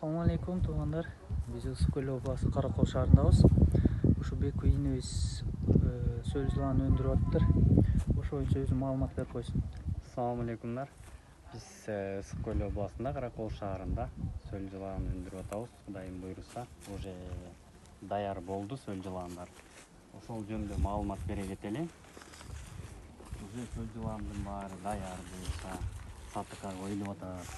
Assalamu alaikum туугандар. Биз Ысык Көл областы Каракол шаарындабыз. Ушу Беку ийинибиз сөл жылааны өндүрүп атыптыр. Ошо боюнча өзү маалымат берип койсун. Assalamu alaikumlar. Biz Ысык Көл областында Каракол шаарында сөл жылааны өндүрүп атабыз. Кудайым буйруса, уже даяр болду сөл жылаандар. Ошол жөнүндө маалымат бере кетели. Уже сөл жылаандын баары даяр буйруса, сатыкка коюлуп атат.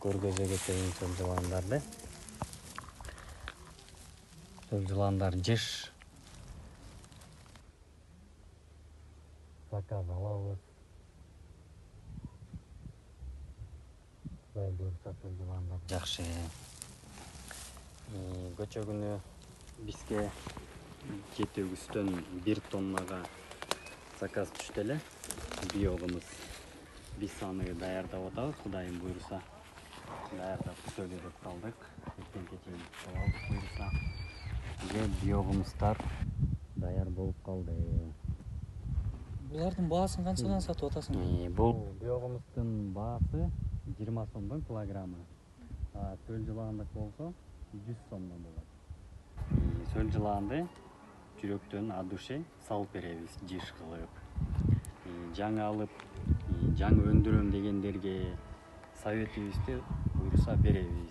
Көргөзө кетейин сөл жылаандарды. Сөл жылаандар жеш заказ алабыз. Кудай буйруса сөл жылаандар жакшы. Көчө күнү бизге 7-3төн 1 тоннага заказ түштү эле. Биогумуз биз аны даярдап атабыз. Кудайым буйруса даярдап күтөлү деп калдык. Эртең кечээ алабыз буйруса. Уже биогумуздар даяр болуп калды. Булардын баасын канчадан сатып атасың? Бул биогумуздун баасы 20 сомдон килограммы. Сөл жылаандык болсо 100 сомдон болот. Сөл жылаанды жүрөктөн адуши салып беребиз, жиш кылып. Жаңы алып, жаңы өндүрөм дегендерге советибизди буйруса беребиз.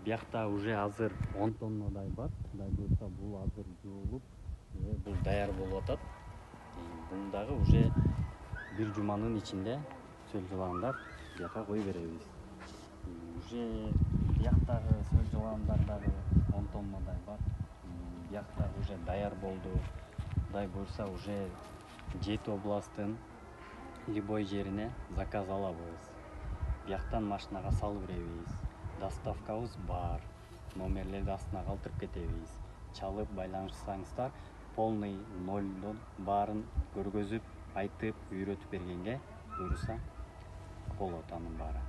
Биякта уже азыр 10 тоннадай бар. Кудай буйруса бул азыр жуулуп, бул даяр болуп атат. Бул дагы уже бир жуманын ичинде сөл жылаандар бияка кой беребиз. Уже бияктагы сөл жылаандар дагы 10 тоннадай бар. Бияктагы уже даяр болду. Кудай буйруса уже 7 областтын любой жерине заказ алабыз. Бияктан машинага салып беребиз. Доставкабыз бар. Номерлерди астына калтырып кетебиз. Чалып байланышсаңыздар, полный нолдон баарын көргөзүп, айтып, үйрөтүп бергенге буйруса болот анын баары.